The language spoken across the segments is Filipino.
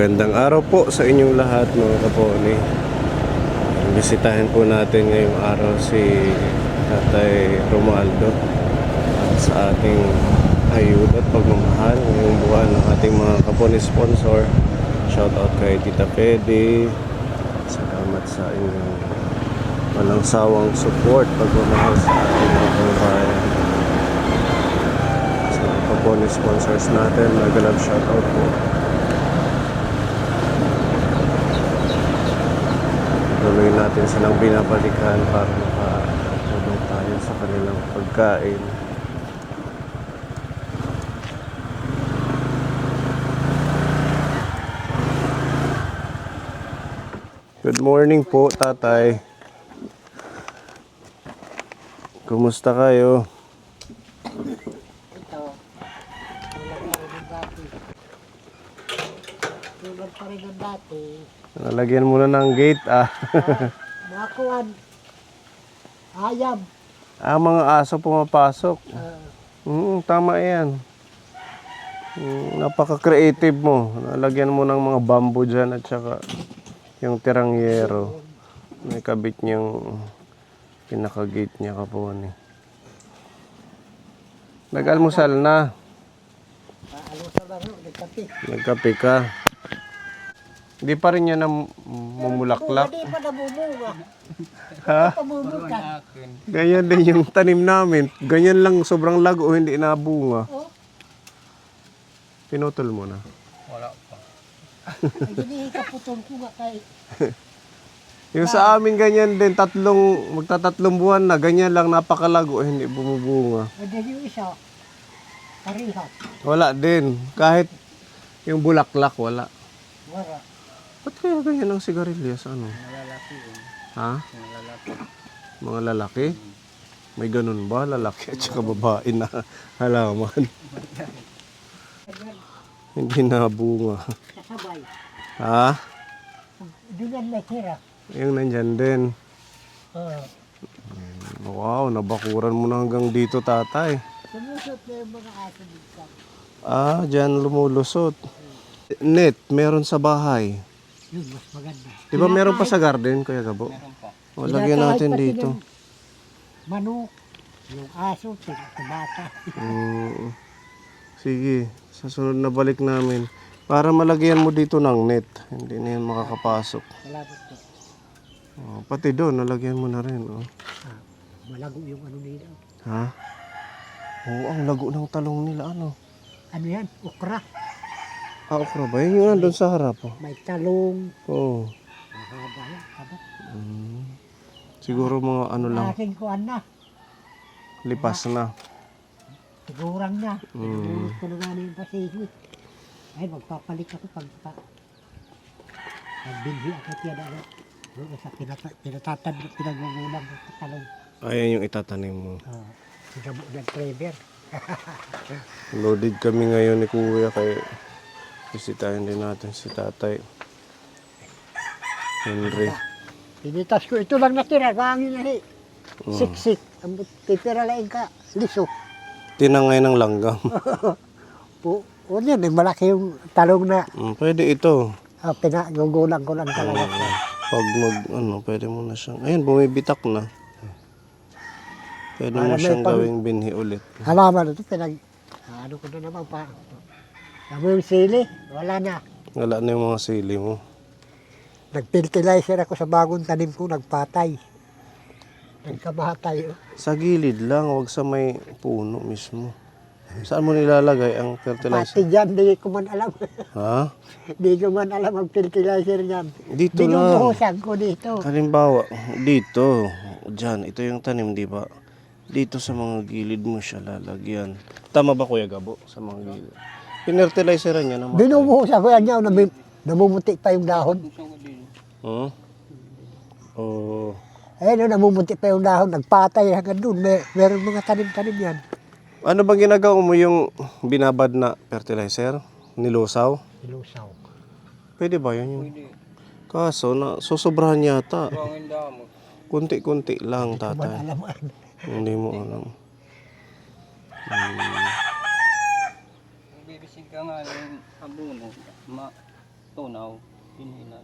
Magandang araw po sa inyong lahat mga kaponi. Bisitahin po natin ngayong araw si Tatay Romualdo sa ating ayuda at pagmamahal ngayong buwan ng ating mga kaponi sponsor. Shoutout kay Tita Pedi. Salamat sa inyong walang sawang support, pagmamahal sa ating mga kababayan. Sa mga kaponi sponsors natin, nag-love shoutout po. Tuloy natin silang binabalikan para makatulong tayo sa kanilang pagkain. Good morning po, Tatay. Kumusta kayo? Ito, tulad pa rin ng dati. Nalagyan mo na ng gate Mga kuwan, ayam. mga aso pumapasok. Tama yan. Napaka-creative mo. Nalagyan mo ng mga bamboo dyan at saka yung tirangyero. May kabit niyang pinaka-gate niya kapon. Nag-almusal na. Ano sa laro, nagkapi. Nagkape ka. Hindi pa rin yan mumulaklak. Hindi pa nabumunga. Ha? Pamumukan. Ganyan din yung tanim namin. Ganyan lang, sobrang lago, hindi nabunga. Oh, Pinutol mo na. Wala pa. ay ginihikaputol ko nga kay. Yung sa amin ganyan din, magtatatlong buwan na, ganyan lang, napakalago, hindi bumubunga. Hindi yung isa, parihat. Wala din. Kahit yung bulaklak, wala. Wala. Ba't kaya ganyan ang sigarilyas? Ano? Malalaki yun. Ha? Malalaki. Mga lalaki? May ganun ba? Lalaki at saka babae na halaman. Hindi na bunga. Kasabay. Ha? Doon yan may tira. Yung nandyan din. Oh. Wow, nabakuran mo na hanggang dito, Tatay. Sumusot na yung mga aso dito. Dyan lumulusot. Net, meron sa bahay. Yun, mas maganda. Di ba meron pa sa garden, Kuya Gabo? Meron pa. O, lagyan natin Tinatawag pati dito. ng manok, yung aso, bata. Sige, sa sunod na balik namin. Para malagyan mo dito ng net. Hindi na yan makakapasok. Salamat po. Pati doon, nalagyan mo na rin. Malago yung ano nila. Ha? Oo, ang lago ng talong nila. Ano? Ano yan? Okra. Okra ba? Yun yung nandun sa harap. May talong. Oo. Mahaba yan. Haba. Siguro mga ano lang, Aking kuhan na. lipas na. Sigurang na. Nagulot ko na nga na yung pasihit. Ay, magpapalit ako pag binhi ako tiyan ako. Doon sa pinaggugulang ko sa talong. Ayan yung itatanim mo. Sigamo ng Trevor. Loaded kami ngayon ni Kuya kay bisitahin din natin si Tatay Henry. Pinitas ko. Ito lang natira. Kangin na siksik. Ang titira lang ka. Liso. Tinangay ng langgam. O yan, malaki yung talong na Pwede ito. pinagugulang ko lang talaga. Pag pwede mo na siyang, ayun, bumibitak na. Pwede mo Para may siyang gawing binhi ulit. Halaman ito, ano ko na naman pa. Alam mo yung sili, wala na. Wala na yung mga sili mo. Nag-fertilizer ako sa bagong tanim ko, nagpatay. Nagkamatay. Sa gilid lang, wag sa may puno mismo. Saan mo nilalagay ang fertilizer? Pati dyan, di ko man alam. Ha? Di ko man alam ang fertilizer niyan. Dito lang. Binubuhusan ko dito. Halimbawa, dito. Diyan, ito yung tanim, di ba? Dito sa mga gilid mo siya lalagyan. Tama ba, Kuya Gabo? Sa mga gilid. Pinertilizeran niya naman. Binubuhusan ko yan niya, namumuti pa yung dahon. Oh. Ayun, namumuti pa yung dahon, nagpatay hanggang doon. Meron mga tanim-tanim yan. Ano bang ginagawa mo yung binabad na fertilizer? Nilusaw? Ilusaw. Pwede ba yun? Pwede. Kaso, susobrahan yata. Buhangin damo. Kunti-kunti lang, Man Tatay. alam. Hindi mo alam. Bibisig ka nga ng abono. tunaw. Pinilan.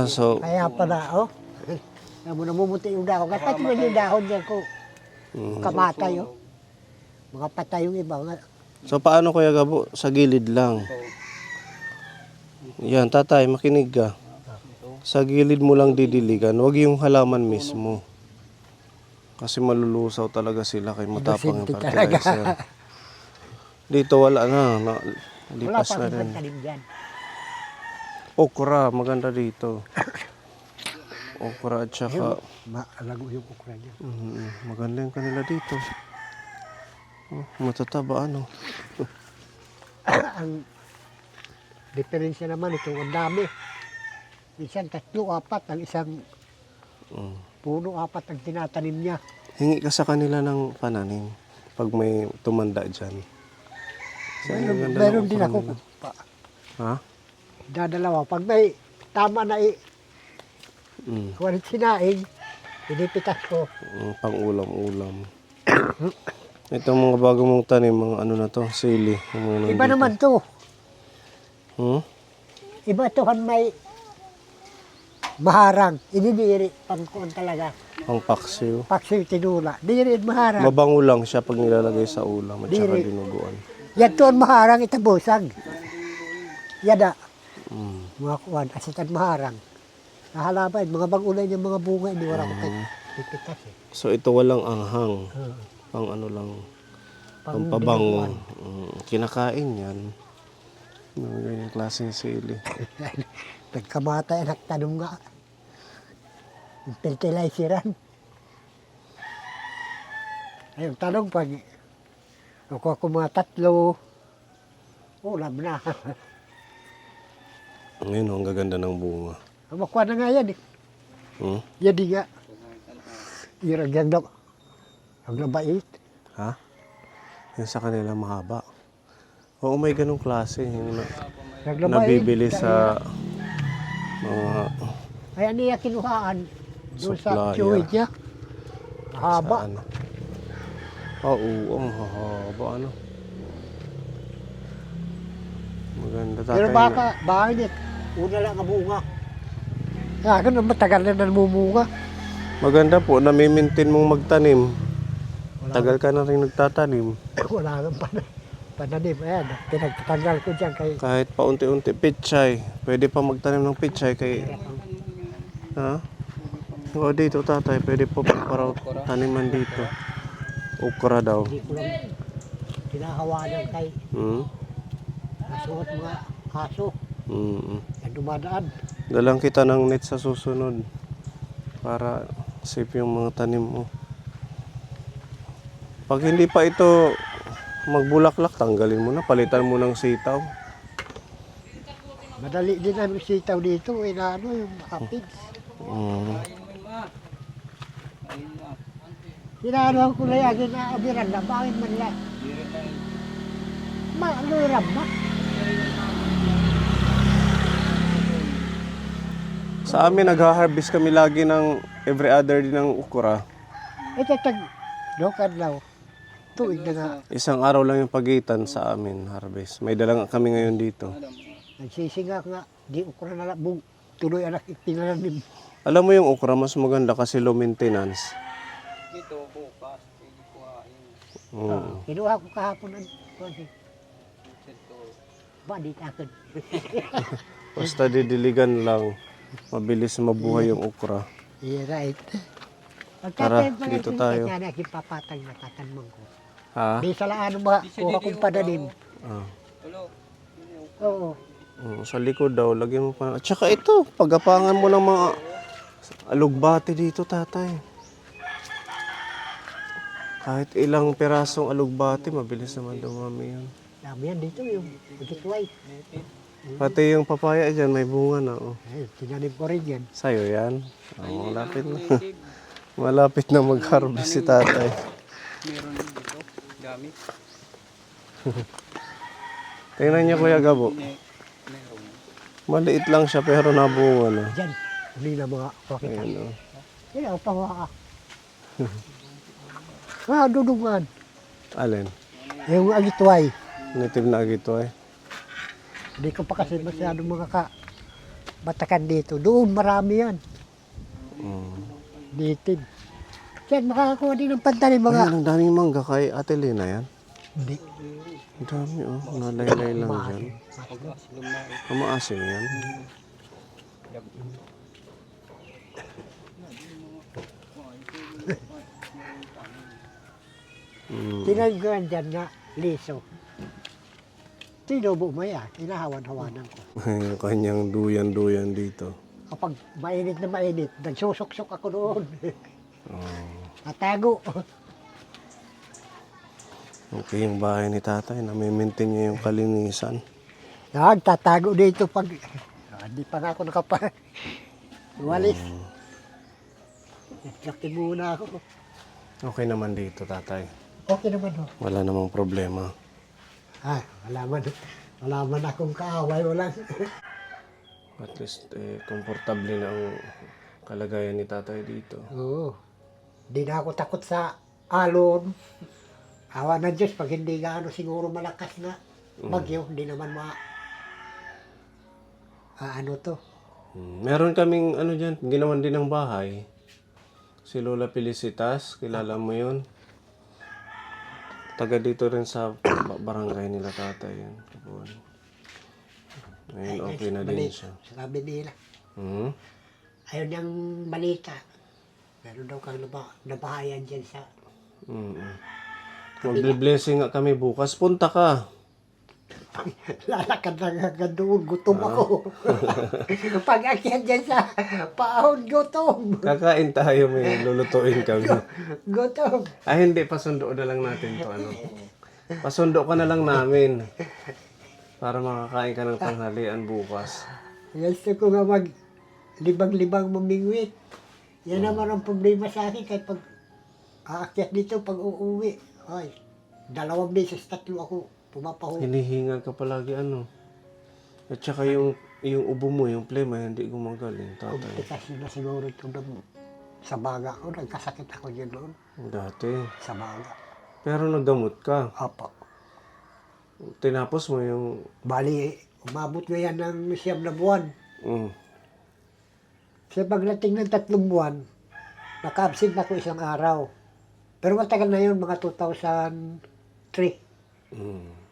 So, Kaya pala, oh. Namumuti yung dahon. Kapag yung dahon niya ko, kamatay, oh. Mga patay yung iba. so paano Kuya Gabo? Sa gilid lang. Yan, tatay, makinig ka. Sa gilid mo lang didiligan, wag yung halaman mismo. Kasi malulusaw talaga sila kay matapang yung Inosente talaga. fertilizer. Dito wala na, Wala lipas pa na akong rin. tanim dyan. Okra, maganda dito. Okra at saka, Maalago yung okra niya. maganda yung kanila dito. Oh, matataba ano. Ang diferensya naman ito, ang dami. Minsan 3, 4, ang isang puno, 4 ang tinatanim niya. Hingi ka sa kanila ng pananim pag may tumanda dyan. Kasi ang ganda ng Meron din okra ako. nila. Ha? Dadalawa. Pag may tama na kuwalit sinaing, pinipitas ko. Pang ulam-ulam. Itong mga bago mong tanim, mga ano na to, sili. Yung mga Iba nandito. naman to. Hmm? Iba tohan may maharang. Inidiri, pangkuan talaga. Pang paksiw. Paksiw tinula. Diri maharang. Mabango lang siya pag nilalagay sa ulam at saka Dili. dinuguan. Yan to ang maharang itabusag. Yada. Mm. Mga kuwan, asitan maharang. Nahalaban, mga bagulay ng mga bunga, hindi wala ko pipitas eh. So ito walang anghang. Uh, Pang ano lang, Pang pampabango. Kinakain yan. Mga ganyang klaseng sili. Nagkamatay, nagtanong nga. Yung fertilizeran. Ayun, tanong pag ako mga 3, ulam na. Ngayon, ang gaganda ng bunga. Makuha na nga yan eh. Hmm? Yan di nga. Iragyan na. Ang nabait. Ha? Yan sa kanila mahaba. Oo, may ganong klase. Yung nabibili sa mga Kaya niya kinuhaan. Doon sa Supplier. chewid niya. Haba. sa ano. Oo, ang hahaba ano. Maganda tatay. Pero baka, bakit? Una lang ang bunga. Kaya ganun, matagal na namumunga. Maganda po, nami-maintain mong magtanim. Tagal ka na rin nagtatanim. Wala nang pananim. Ayan, pinagtatanggal ko dyan kay... Kahit paunti-unti, pichay. Pwede pa magtanim ng pichay kay... Ha? O dito tatay, pwede po para taniman dito. Okra daw. Hindi ko lang kinahawanan kay nasuot mga aso. Yan dumadaan. Dalang kita ng net sa susunod para safe yung mga tanim mo. Pag hindi pa ito magbulaklak, tanggalin mo na, palitan mo ng sitaw. Madali din ang sitaw dito. Ano yung apids. Sinano ko na yan, inaabiran na. Bakit man lang? Maluram na. Sa amin, nag-harvest kami lagi ng every other din ng ukra. Ito dokad lang. Tuig na nga. Isang araw lang yung pagitan sa amin, harvest. May dala nga kami ngayon dito. Nagsisinga nga. Di ukra na lang. Tuloy anak itinalanim. Alam mo yung ukra, mas maganda kasi low maintenance. Ito, bukas. Pwede kuhain. Kinuha ko kahapon. Ba, di takot. Basta didiligan lang, mabilis mabuhay yung ukra. Yeah, right. Tara, dito tayo. Kaya nakipapatag na tatanmang ko. Ha? Di sa laan ba, kuha kong padalim. Ah. Oo. Sa likod daw, lagyan mo pa. At saka ito, pagapangan mo ng mga alugbati dito, tatay. Kahit ilang pirasong alugbati, mabilis naman dumami yun. Dami yan dito yung gitway. Pati yung papaya dyan, may bunga na. Oh. Ay, tinanim ko rin yan. Sa'yo yan? Oh, malapit na. Malapit na mag-harvest si tatay. Meron din dito. Dami. Tingnan niyo Kuya Gabo. Meron. Maliit lang siya pero nabunga na. Diyan, huli na mga pakita. Ayan, oh. Yan ang pawa. Dudungan. Alin? Yung agitway. Native na agito eh. Hindi ko pa kasi masyado mga batakan dito. Doon marami yan. Mm. Native. Yan, makakakuha din ng pantanin mga... Ayan, ang daming mangga kay Ate Lina yan. Hindi. Ang dami oh, nalaylay lang dyan. Maasim yan. Tinagyan dyan nga, liso. Tinubo mo yan, hinahawan-hawanan ko. Yung kanyang duyan-duyan dito. Kapag mainit na mainit, nagsusok-sok ako doon. Oh. Natago. Okay, yung bahay ni tatay, nami-maintain niya yung kalinisan. Yan, tatago dito pag... Hindi pa nga ako walis. Laki muna ako. Okay naman dito, tatay. Okay naman ho. Wala namang problema. Ah, wala man akong kaaway, wala. At least, komportable na ang kalagayan ni tatay dito. Oo. Hindi na ako takot sa alon. Awa ng Diyos, pag hindi gaano siguro malakas na bagyo, hindi naman ano to. Meron kaming ano dyan, ginawan din ng bahay. Si Lola Felicitas, kilala mo yun? Taga dito rin sa barangay nila tatay yan. Ngayon okay na din siya. Sabi nila, Hmm? ayaw niyang balita. Meron daw kang nabahayan dyan sa... Magbe-blessing nga kami bukas. Punta ka. Lalakad lang hanggang doon, gutom ako. Pag akyat dyan sa paahon, gutom. Kakain tayo, may lulutuin kami. Gutom. Ay hindi, pasundo na lang natin to ano. Pasundo ka na lang namin. Para makakain ka ng tanghalian bukas. Gusto ko nga libang-libang mamingwit. Yan naman ang problema sa akin kahit pag aakyat dito, pag uuwi. Ay, 2 beses, 3 ako pumapaho. Hinihingal ka palagi ano. At saka yung ubo mo, yung plema, hindi gumagaling, tatay. Komplikasyon na siguro ito sa baga ko. Nagkasakit ako dyan doon Dati. sa baga. Pero naggamot ka. Apo. Tinapos mo yung... Bali, umabot na yan ng 9 na buwan. Mm. Sa pagdating ng 3 buwan, naka-absent ako 1 araw. Pero matagal na yun, mga 2003. Mm.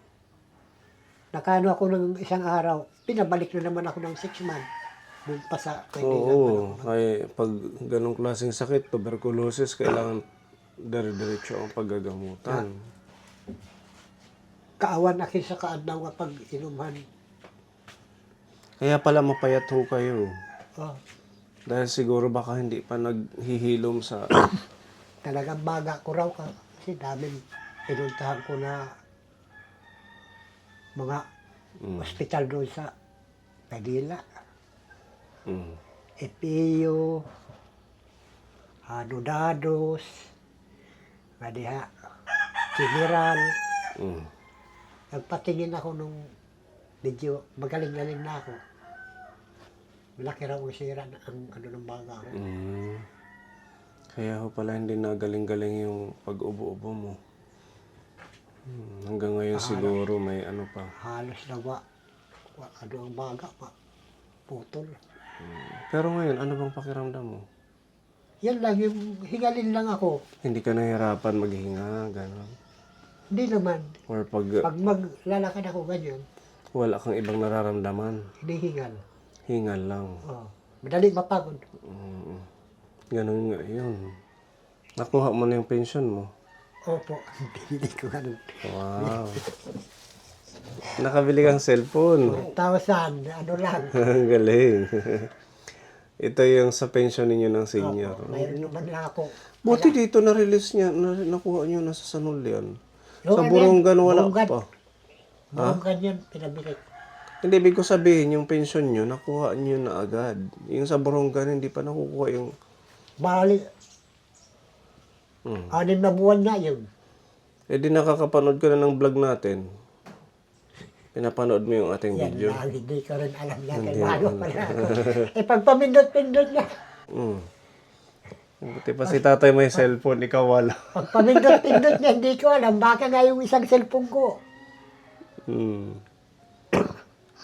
Nakano ako ng 1 araw, pinabalik na naman ako ng 6 months. Doon pa sa Oo, ay pag ganong klaseng sakit, tuberculosis, kailangan dire-diretso ang paggagamutan. Kaawan akin sa kaadlaw pag inuman. Kaya pala mapayat ho kayo. Oh, Dahil siguro baka hindi pa naghihilom sa... talagang baga ko raw kasi daming pinuntahan ko na mga hospital doon sa Manila. Mm. Epio, Anudados, Madiha, General. Mm. Nagpatingin ako nung medyo magaling-galing na ako. Malaki raw ang sira ang ano ng baga ko. Mm. Kaya ho pala hindi na galing-galing yung pag-ubo-ubo mo. Hanggang ngayon siguro may ano pa. Halos na ano ang baga pa. Putol. Pero ngayon, ano bang pakiramdam mo? Yan lang, yung hingalin lang ako. Hindi ka nahihirapan maghinga, gano'n? Hindi naman. Or pag Pag maglalakad ako ganyan, wala kang ibang nararamdaman, hinihingal. hingal lang. Oh, madali mapagod. Ganun nga yun. Nakuha mo na yung pension mo. Opo, hindi ko ganun. Wow. Nakabili kang cellphone. 1,000, ano lang. Ang galing. Ito yung sa pension ninyo ng senior. Mayroon naman lang ako. Buti dito na-release niya, nakuha niyo na sa Sanulyan. Yung Sa ano yan, Borongan wala Borongan. pa. Buong ganyan, pinabili. Hindi, ibig ko sabihin, yung pension niyo, nakuha niyo na agad. Yung sa Borongan, hindi pa nakukuha yung... Bali, 6 na buwan na yun. Eh di nakakapanood ka na ng vlog natin. Pinapanood mo yung ating Yan video. lang, hindi ko rin alam yan. Kaya bago pala ako. Eh, pag pamindot-pindot na. Mm. Buti pa si tatay may cellphone, ikaw wala. Pag pamindot-pindot niya, hindi ko alam. Baka nga yung isang cellphone ko. Mm.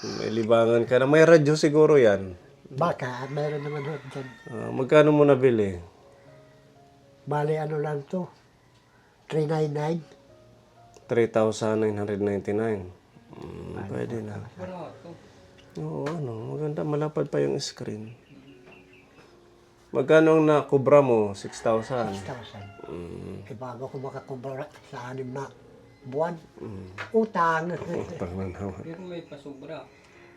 May libangan ka na. May radyo siguro yan. Baka, meron naman ho dyan. Magkano mo nabili? Bali, ano lang to? 399. 3,999. Pwede na. Barato. Oo, maganda. Malapad pa yung screen. Magkano ang nakubra mo? 6,000. 6,000. Eh, bago ko makakubra sa 6 na buwan. Utang. Utang na naman. Pero may pasobra.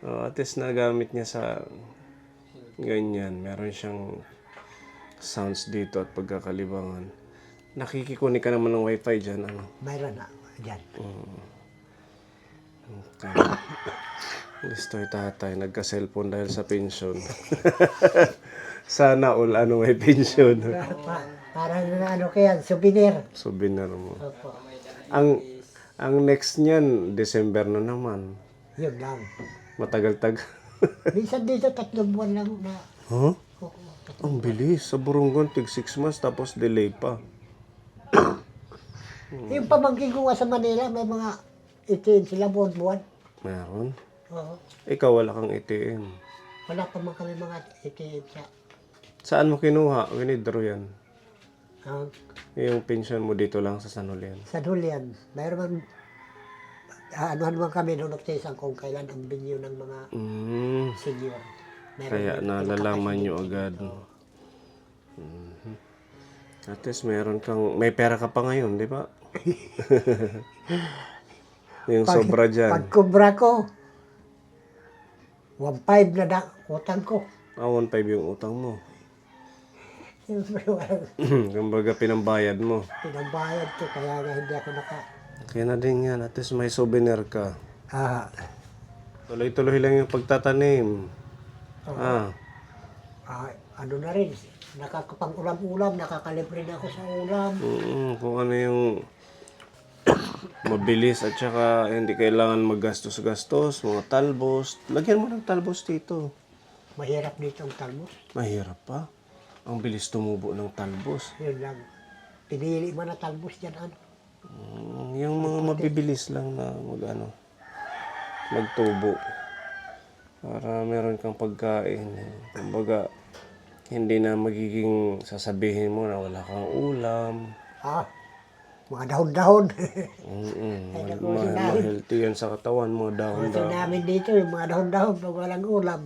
At least nagamit niya sa ganyan. Meron siyang sounds dito at pagkakalibangan. Nakikikunik ka naman ng wifi dyan. Ano? Mayroon na dyan. Okay. Listoy tatay. Nagka-cellphone dahil sa pension. Sana all may pension. Parang ano kaya, souvenir. Souvenir mo. Opo. Ang next niyan, December na naman. Yun lang. Matagal-tag. Minsan dito 3 buwan lang na. Huh? Oo. Ang bilis. Sa Burungon, tig 6 months, tapos delay pa. Yung pamangkin ko nga sa Manila, may mga itiin sila buwan-buwan. Meron. Oo. Ikaw, wala kang ATM. Wala pa man kami mga itiin sa... Saan mo kinuha? Winidraw yan. ah, Yung pension mo dito lang sa San Julian. sa Dulian. Mayroon man... ano naman kami nung nagtiisang kung kailan ang binyo ng mga senior. Meron Kaya din nalalaman nyo agad. At least meron kang... May pera ka pa ngayon, di ba? Yung sobra dyan. Pagkubra ko, 1.5 na utang ko. 1.5 yung utang mo. Siyempre, walang Kumbaga pinambayad mo. pinambayad ko, kaya nga hindi ako naka... Kaya na din yan. At least may souvenir ka. Ah, Tuloy-tuloy lang yung pagtatanim. ano na rin, nakakapang ulam-ulam, nakakalibre na ako sa ulam. Kung ano yung mabilis at saka hindi kailangan maggastos-gastos, mga talbos. Lagyan mo ng talbos dito. Mahirap dito ang talbos. Mahirap pa. Ang bilis tumubo ng talbos. Yun lang. Pinili mo na talbos dyan, ano. Yung mga mabibilis lang na magtubo. Para meron kang pagkain. Kumbaga, hindi na magiging sasabihin mo na wala kang ulam. Mga dahon-dahon. Ma-healthy yan sa katawan mo, Kasi dahon-dahon. namin dito, yung mga dahon-dahon, pag walang ulam.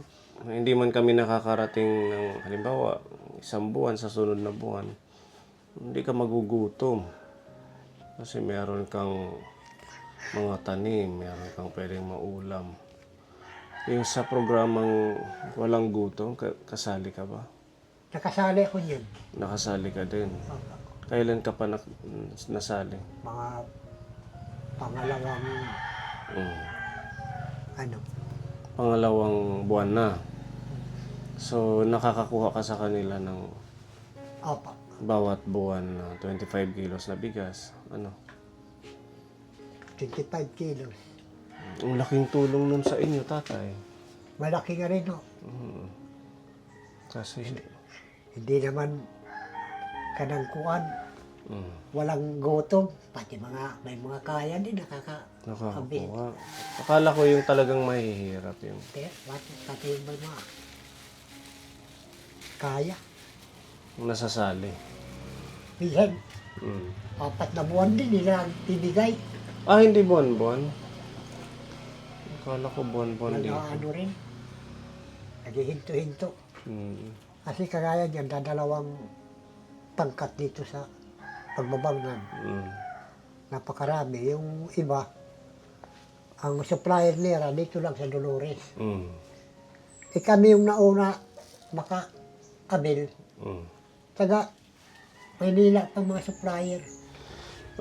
Hindi man kami nakakarating ng, halimbawa, 1 buwan sa sunod na buwan, hindi ka magugutom. Kasi meron kang mga tanim, meron kang pwedeng maulam. Yung sa programang walang gutom, kasali ka ba? Nakasali ako yun. Nakasali ka din. Kailan ka pa nasali? Mga pangalawang, Pangalawang buwan na. So, nakakakuha ka sa kanila ng opa, bawat buwan na 25 kilos na bigas. 25 kilos. Ang laking tulong nun sa inyo, tatay. Malaki nga rin, no? Kasi, Hindi naman kanangkuan. Walang gutom. Pati may mga kaya din, nakakakuha. Akala ko yung talagang mahihirap yung... Pati yung may mga kaya. nasasali. Minsan, 4 na buwan din nila ang ibigay. Hindi buwan-buwan. Akala ko buwan-buwan din. Ano rin. Naghihinto-hinto. Kasi kagaya dyan, dadalawang pangkat dito sa pagbabangan. Napakarami. Yung iba, ang supplier nila dito lang sa Dolores. Kami yung nauna maka-abil. Taga Maynila pang mga supplier.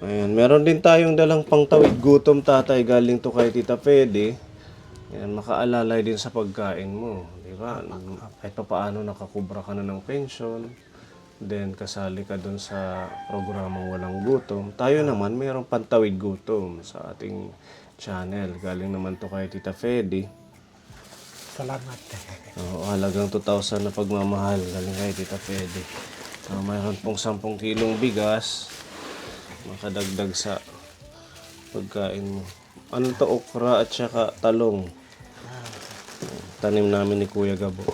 Ayan, meron din tayong dalang pangtawid gutom, tatay, galing to kay Tita Fede. Ayan, makaalalay din sa pagkain mo, di ba? Kahit pa paano nakakubra ka na ng pension, then kasali ka dun sa programang walang gutom. Tayo naman, mayroong pantawid gutom sa ating channel. Galing naman to kay Tita Fede. Salamat. Halagang 2,000 na pagmamahal, galing kay Tita Fede. Mayroon pong 10 kilong bigas, makadagdag sa pagkain mo. Ano to, okra at saka talong. tanim namin ni Kuya Gabo.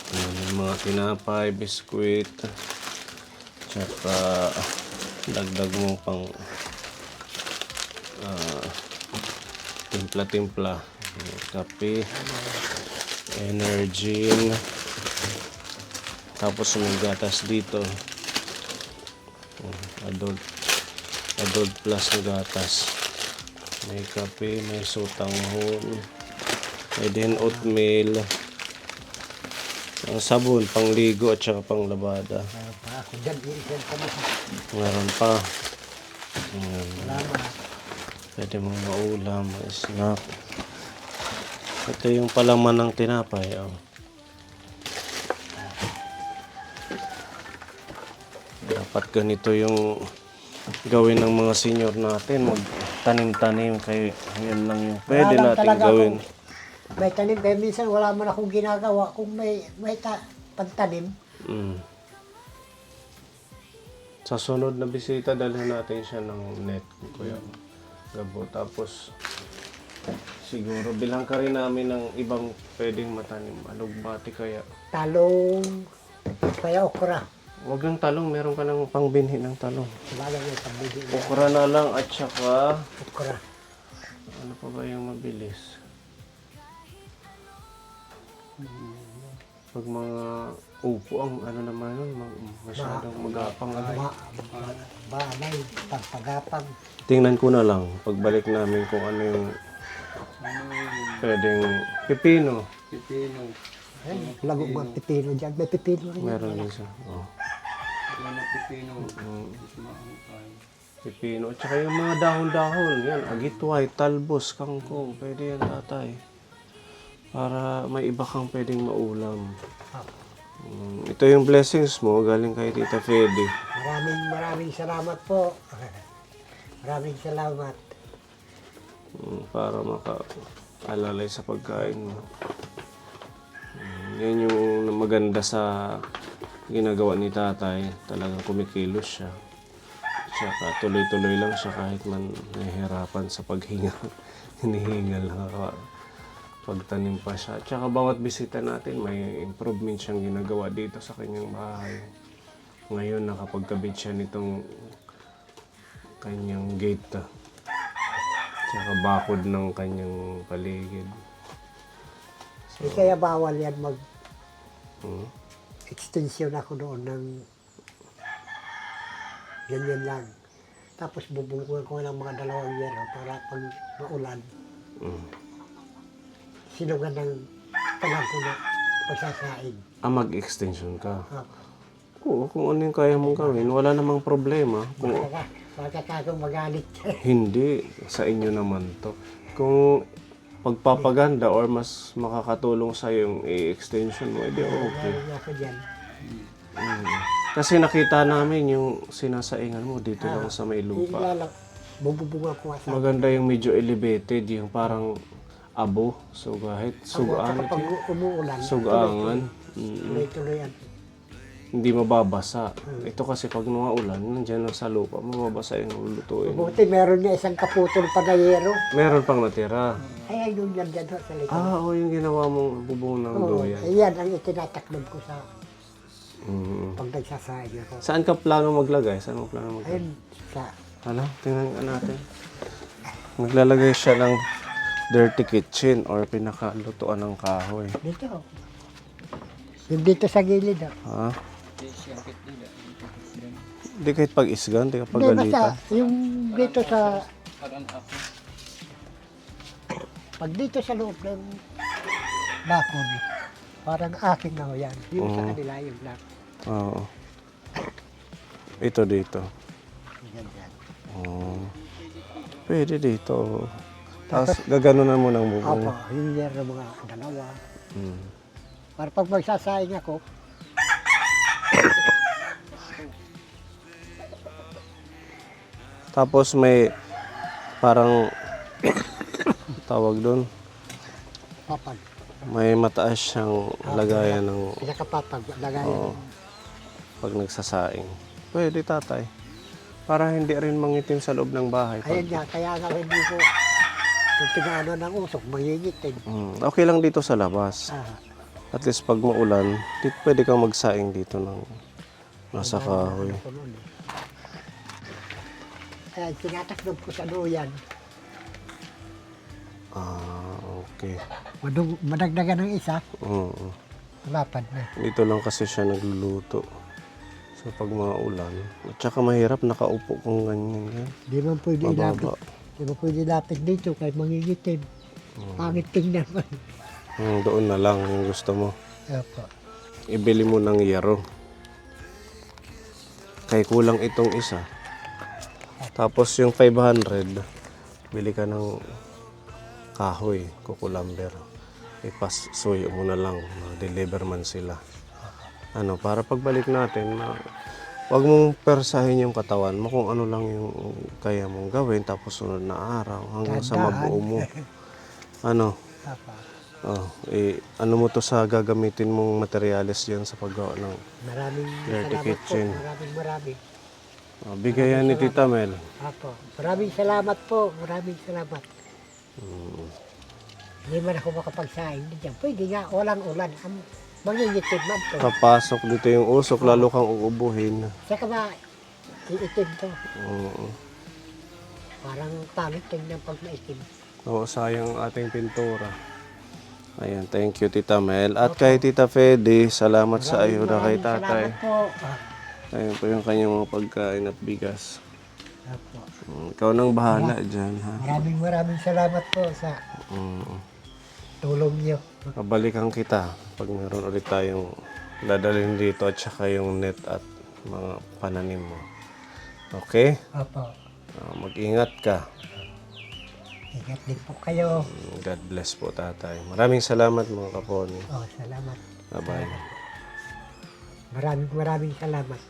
Ayan, yung mga tinapay, biskuit, tsaka dagdag mo pang timpla-timpla. Kape, energy, tapos may gatas dito. Adult plus na gatas. May kape, may sutanghon, may din oatmeal, ang sabon, pangligo at saka panglabada. Meron pa ako dyan, iisan ka mo. Meron pa. Ayan. Salamat. Pwede mong maulam, snack. Ito yung palaman ng tinapay. Oh. Dapat ganito yung gawin ng mga senior natin. Magtanim-tanim. Kaya yan lang yung pwede Wala lang natin talaga gawin. May tanim, kaya minsan wala man akong ginagawa. Kung may pagtanim, Sa sunod na bisita, dalhin natin siya ng net, Kuya Gabo. Tapos, siguro bilang ka rin namin ng ibang pwedeng matanim. Alugbati kaya. talong, kaya okra. Huwag yung talong, meron ka ng pangbinhi ng talong. Wala yung pambili na Okra na lang at saka, okra. ano pa ba yung mabilis? Pag mga upo, ang ano naman yun, masyadong magapang. Banay, pagpagapang. Tingnan ko na lang, pagbalik namin kung ano yung pwedeng pipino. Pipino. Ay, lago mga pipino dyan. May pipino rin. Meron din siya. Oh. Ano pipino? Maangkay. Pipino. At saka yung mga dahon-dahon. Yan, agitway, talbos, kangkong. Pwede yan, tatay. Para may iba kang pwedeng maulam. Ito yung blessings mo, galing kay Tita Fede. Maraming salamat po. Maraming salamat. Para maka-alalay sa pagkain mo. Yan yung maganda sa ginagawa ni tatay. Talagang kumikilos siya. Tsaka tuloy-tuloy lang siya kahit man nahihirapan sa paghinga. Hinihingal lang ako. Pagtanim pa siya. Tsaka bawat bisita natin may improvement siyang ginagawa dito sa kanyang bahay. Ngayon nakapagkabit siya nitong kanyang gate. Tsaka bakod ng kanyang paligid. Hindi kaya bawal yan mag Hmm? extension ako doon ng ganyan lang. Tapos bubungkuhan ko ng mga 2 yero para pag maulan, sinugan ng talag ko na pagsasaing. Mag-extension ka. Ah, Oo, kung ano yung kaya mong gawin, wala namang problema. Kung Magkakagong magalit. hindi, sa inyo naman to. Kung pagpapaganda or mas makakatulong sa yung i-extension mo, edi okay. Meron ako dyan. Kasi nakita namin yung sinasaingan mo dito lang sa may lupa. Ilalang, bububungan ko nga sa Maganda yung medyo elevated, yung parang abo. So kahit sugaan, kapag umuulan, sugaangan, tuloy-tuloy yan. hindi mababasa. Ito kasi pag ulan, nandiyan lang sa lupa, mababasa yung lulutuin. Buti meron niya isang kaputol pa na yero. Meron pang natira. Ay, ayun yan dyan ho, sa likod. yung ginawa mong bubong ng Oo, duyan. ayan ang itinataklob ko sa Mm. pag nagsasaing ako. Saan ka plano maglagay? Saan mo plano maglagay? Ayun, sa Ano? Tingnan nga natin. Maglalagay siya ng dirty kitchen or pinakalutuan ng kahoy. dito. Yung dito sa gilid. Ha? Di siyang kitila. Hindi kahit pag-isgan, hindi ka Hindi, basta pagalitan. yung dito sa, Parang ako. pag dito sa loob ng bakod, parang akin na ho yan. Yung sa kanila, yung lang. Oo. Ito dito. Yan, yan. Oo. Pwede dito. Tapos gaganunan mo ng bubong. Opo, yung yero mga 2. Mm. Para pag magsasaing ako, Tapos may parang tawag doon. papag. May mataas siyang lagayan ng Nakapapag, lagayan. pag nagsasaing. Pwede tatay. Para hindi rin mangitim sa loob ng bahay. Ayun nga, kaya nga hindi ko Kung tinaano ng usok, mangingitin. Okay lang dito sa labas. Ah, At least pag maulan, pwede kang magsaing dito ng nasa kahoy. ano ko nun eh. Kaya tinataklob ko sa luyan. Okay. Madagdagan ng isa, Oo. lapad na. Dito lang kasi siya nagluluto. So pag maulan, at saka mahirap nakaupo kung ganyan yan. Di man pwede ilapit. Mababa. Di man pwede ilapit dito kahit mangingitim. Pangit tingnan man. Doon na lang yung gusto mo. Opo. Ibili mo ng yero. Kay kulang itong isa. Tapos yung 500, bili ka ng kahoy, kukulamber. Ipasuyo mo na lang, deliver man sila. Para pagbalik natin, wag mong persahin yung katawan mo kung ano lang yung kaya mong gawin, tapos sunod na araw, hanggang sa Tandaan. mabuo mo. Opo. Ano mo to sa gagamitin mong materyales yan sa paggawa ng Maraming Dirty salamat kitchen. po. Maraming. bigayan ni Tita Mel. Opo. Maraming salamat po. Maraming salamat. Hindi man ako makapagsaing diyan. Pwede nga, walang ulan. Mangingitim man to. Kapasok dito yung usok, lalo kang uubuhin. Saka ba, iitim to. Oo. Parang pangit tingnan pag naitim. Oo, sayang ang ating pintura. Ayan, thank you Tita Mel. At kay Tita Fede, salamat sa ayuda kay tatay. Salamat po. Ayun po yung kanyang mga pagkain at bigas. Opo. Ikaw nang bahala dyan, ha? Maraming salamat po sa tulong niyo. Pabalikan kita pag meron ulit tayong dadalhin dito at saka yung net at mga pananim mo. Okay? Opo. Mag-ingat ka. Ingat din po kayo. God bless po tatay. Maraming salamat mga kaponi. Oh, salamat. Bye-bye. Maraming salamat.